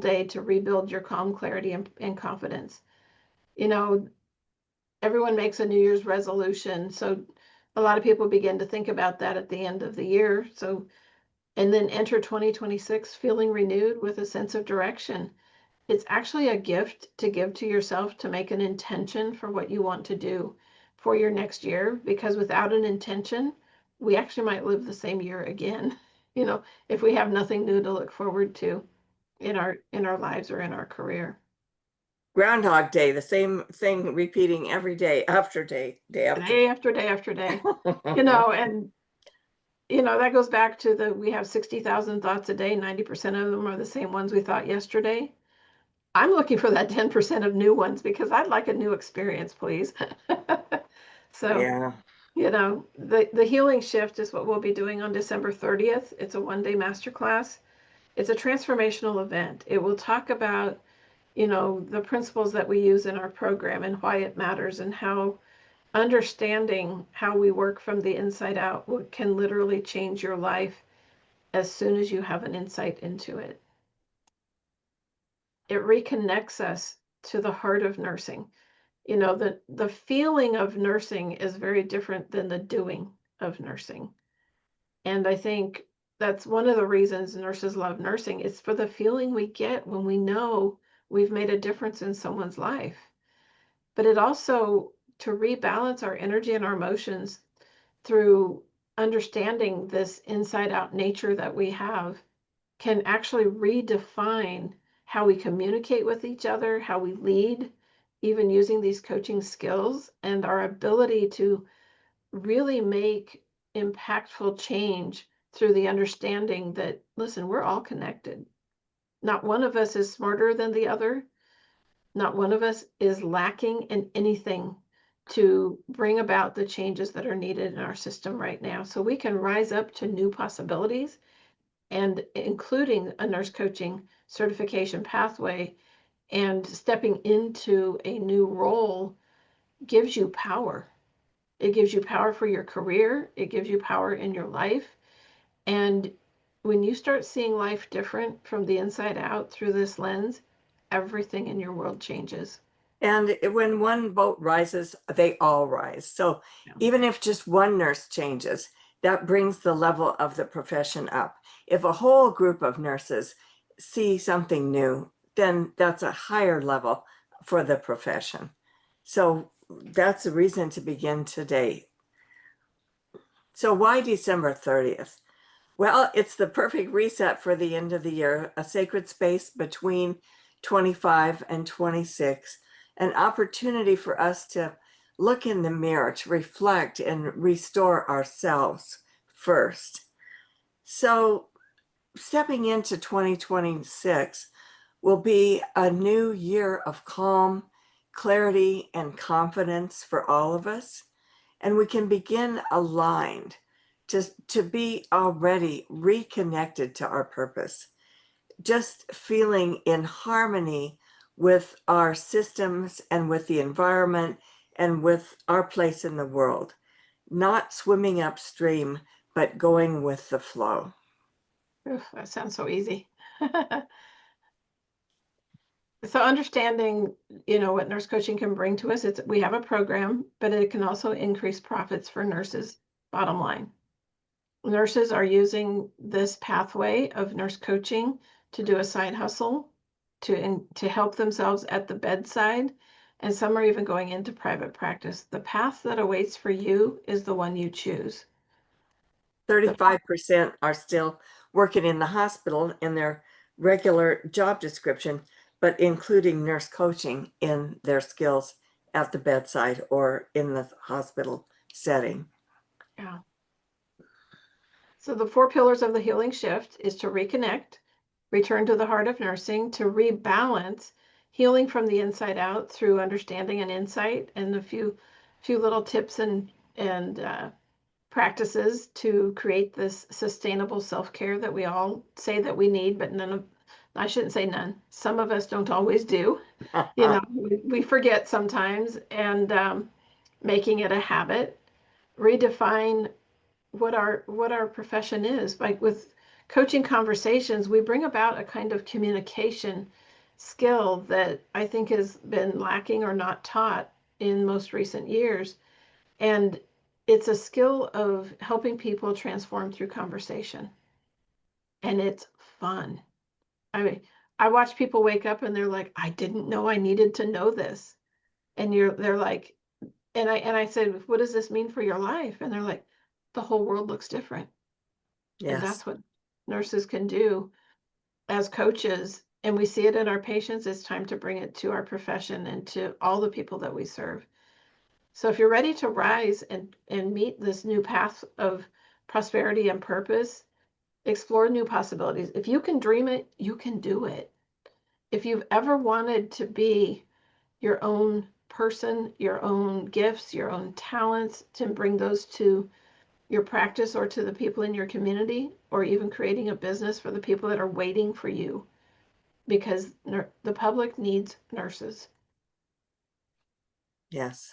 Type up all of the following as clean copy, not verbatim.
day to rebuild your calm, clarity, and confidence. You know, everyone makes a New Year's resolution. So a lot of people begin to think about that at the end of the year. So, and then enter 2026 feeling renewed with a sense of direction. It's actually a gift to give to yourself to make an intention for what you want to do for your next year, because without an intention, we actually might live the same year again, if we have nothing new to look forward to in our lives or in our career. Groundhog Day, the same thing repeating every day after day, day after Day after day after day. And that goes back to we have 60,000 thoughts a day, 90% of them are the same ones we thought yesterday. I'm looking for that 10% of new ones because I'd like a new experience, please. So, Yeah. the healing shift is what we'll be doing on December 30th. It's a one-day masterclass. It's a transformational event. It will talk about, the principles that we use in our program and why it matters, and how understanding how we work from the inside out can literally change your life as soon as you have an insight into it. It reconnects us to the heart of nursing. The feeling of nursing is very different than the doing of nursing. And I think that's one of the reasons nurses love nursing. It's for the feeling we get when we know we've made a difference in someone's life. But it also to rebalance our energy and our emotions through understanding this inside out nature that we have can actually redefine how we communicate with each other, how we lead, even using these coaching skills, and our ability to really make impactful change through the understanding that, listen, we're all connected. Not one of us is smarter than the other. Not one of us is lacking in anything to bring about the changes that are needed in our system right now. So we can rise up to new possibilities, and including a nurse coaching certification pathway, and stepping into a new role gives you power. It gives you power for your career. It gives you power in your life. And when you start seeing life different from the inside out through this lens, everything in your world changes. And when one boat rises, they all rise. So Yeah. even if just one nurse changes, that brings the level of the profession up. If a whole group of nurses see something new, then that's a higher level for the profession. So that's a reason to begin today. So why December 30th? Well, it's the perfect reset for the end of the year, a sacred space between 25 and 26, an opportunity for us to look in the mirror, to reflect and restore ourselves first. So stepping into 2026 will be a new year of calm, clarity, and confidence for all of us. And we can begin aligned to be already reconnected to our purpose, just feeling in harmony with our systems and with the environment and with our place in the world, not swimming upstream, but going with the flow. Oof, that sounds so easy. So understanding, what nurse coaching can bring to us, we have a program, but it can also increase profits for nurses, bottom line. Nurses are using this pathway of nurse coaching to do a side hustle, to help themselves at the bedside, and some are even going into private practice. The path that awaits for you is the one you choose. 35% are still working in the hospital in their regular job description, but including nurse coaching in their skills at the bedside or in the hospital setting. Yeah. So the 4 pillars of the healing shift is to reconnect, return to the heart of nursing, to rebalance, healing from the inside out through understanding and insight, and a few little tips and practices to create this sustainable self-care that we all say that we need, but I shouldn't say none. Some of us don't always do. We forget sometimes, and making it a habit. Redefine what our profession is, like with coaching conversations, we bring about a kind of communication skill that I think has been lacking or not taught in most recent years. And it's a skill of helping people transform through conversation. And it's fun. I mean, I watch people wake up and they're like, I didn't know I needed to know this. And they're like, and I said, what does this mean for your life? And they're like, the whole world looks different. And Yes. that's what nurses can do as coaches. And we see it in our patients. It's time to bring it to our profession and to all the people that we serve. So if you're ready to rise and meet this new path of prosperity and purpose, explore new possibilities. If you can dream it, you can do it. If you've ever wanted to be your own person, your own gifts, your own talents, to bring those to your practice or to the people in your community, or even creating a business for the people that are waiting for you, because the public needs nurses. Yes.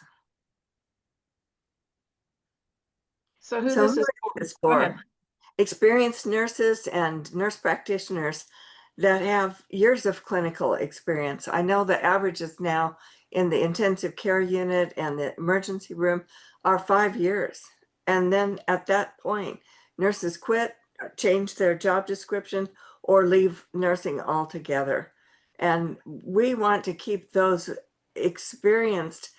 So who So who this is is for? this Go ahead. for? Experienced nurses and nurse practitioners that have years of clinical experience. I know the averages now in the intensive care unit and the emergency room are 5 years. And then at that point, nurses quit, change their job description, or leave nursing altogether. And we want to keep those experienced,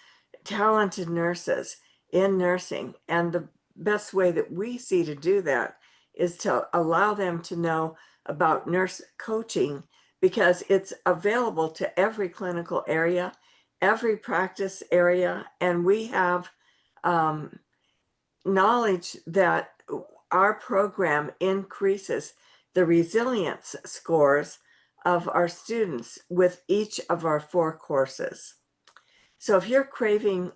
talented nurses in nursing. And the best way that we see to do that is to allow them to know about nurse coaching, because it's available to every clinical area, every practice area, and we have knowledge that our program increases the resilience scores of our students with each of our 4 courses. So if you're craving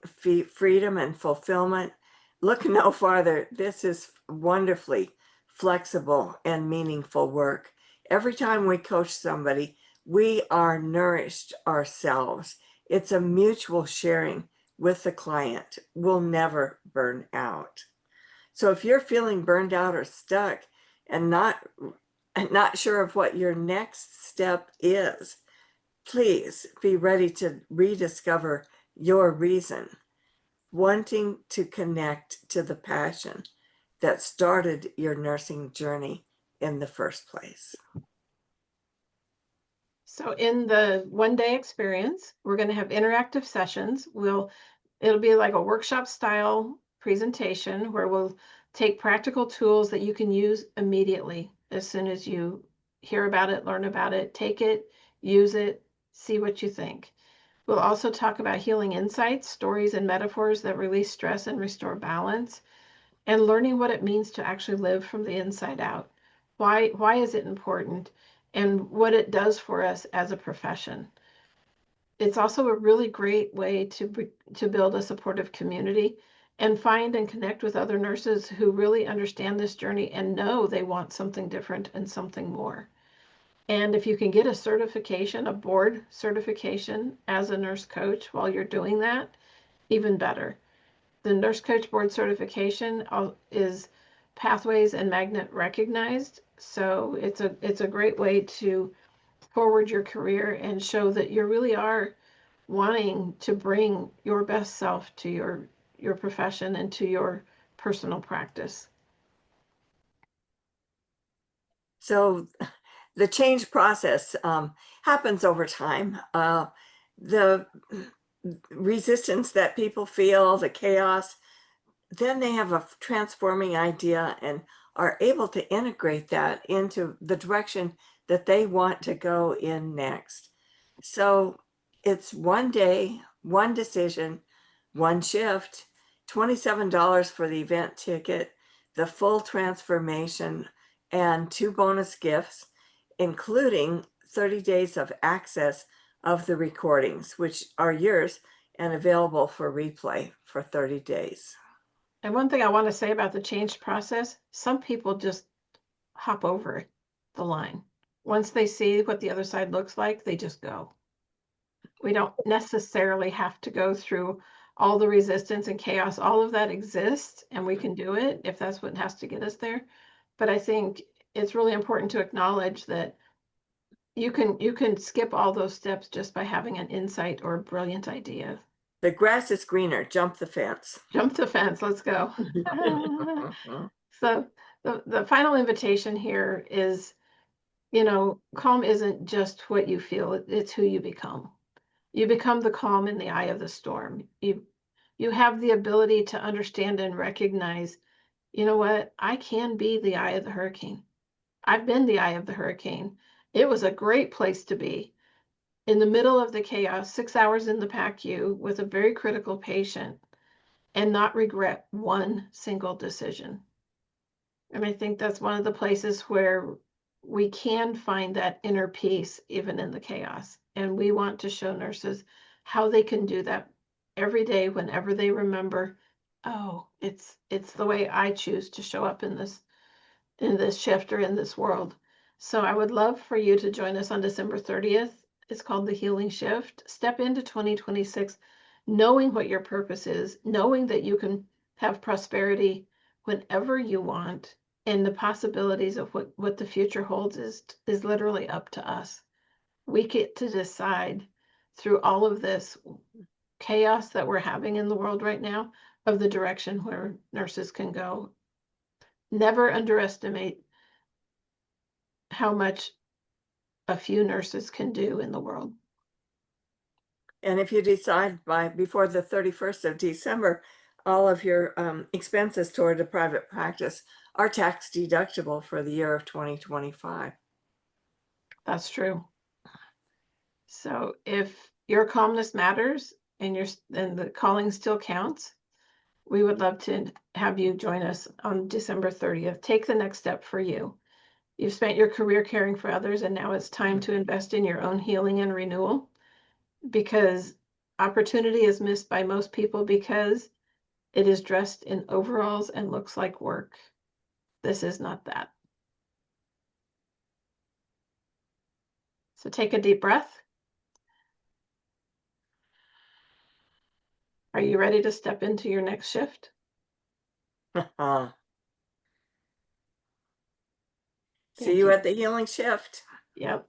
freedom and fulfillment, look no farther. This is wonderfully flexible and meaningful work. Every time we coach somebody, we are nourished ourselves. It's a mutual sharing with the client. We'll never burn out. So if you're feeling burned out or stuck and not sure of what your next step is, please be ready to rediscover your reason, wanting to connect to the passion that started your nursing journey in the first place. So in the 1-day experience, we're going to have interactive sessions. It'll be like a workshop style presentation where we'll take practical tools that you can use immediately as soon as you hear about it, learn about it, take it, use it, see what you think. We'll also talk about healing insights, stories, and metaphors that release stress and restore balance, and learning what it means to actually live from the inside out. Why is it important, and what it does for us as a profession. It's also a really great way to build a supportive community and find and connect with other nurses who really understand this journey and know they want something different and something more. And if you can get a certification, a board certification as a nurse coach while you're doing that, even better. The Nurse Coach Board certification is Pathways and Magnet recognized, so it's a great way to forward your career and show that you really are wanting to bring your best self to your profession and to your personal practice. So the change process happens over time. The resistance that people feel, the chaos, then they have a transforming idea and are able to integrate that into the direction that they want to go in next. So it's 1 day, one decision, one shift, $27 for the event ticket, the full transformation, and 2 bonus gifts, including 30 days of access of the recordings, which are yours and available for replay for 30 days. And one thing I want to say about the change process, some people just hop over the line. Once they see what the other side looks like, they just go. We don't necessarily have to go through all the resistance and chaos. All of that exists and we can do it if that's what has to get us there. But I think it's really important to acknowledge that you can skip all those steps just by having an insight or a brilliant idea. The grass is greener, jump the fence. Jump the fence, let's go. So the final invitation here is, calm isn't just what you feel, it's who you become. You become the calm in the eye of the storm. You have the ability to understand and recognize, you know what? I can be the eye of the hurricane. I've been the eye of the hurricane. It was a great place to be in the middle of the chaos, 6 hours in the PACU with a very critical patient and not regret one single decision. And I think that's one of the places where we can find that inner peace even in the chaos. And we want to show nurses how they can do that every day whenever they remember, oh, it's the way I choose to show up in this shift or in this world. So I would love for you to join us on December 30th. It's called the Healing Shift. Step into 2026 knowing what your purpose is, knowing that you can have prosperity whenever you want, and the possibilities of what the future holds is literally up to us. We get to decide through all of this chaos that we're having in the world right now of the direction where nurses can go. Never underestimate how much a few nurses can do in the world. And if you decide before the 31st of December, all of your expenses toward a private practice are tax deductible for the year of 2025. That's true. So if your calmness matters and the calling still counts, we would love to have you join us on December 30th. Take the next step for you. You've spent your career caring for others, and now it's time to invest in your own healing and renewal, because opportunity is missed by most people because it is dressed in overalls and looks like work. This is not that. So take a deep breath. Are you ready to step into your next shift? See you at the Healing Shift. Yep.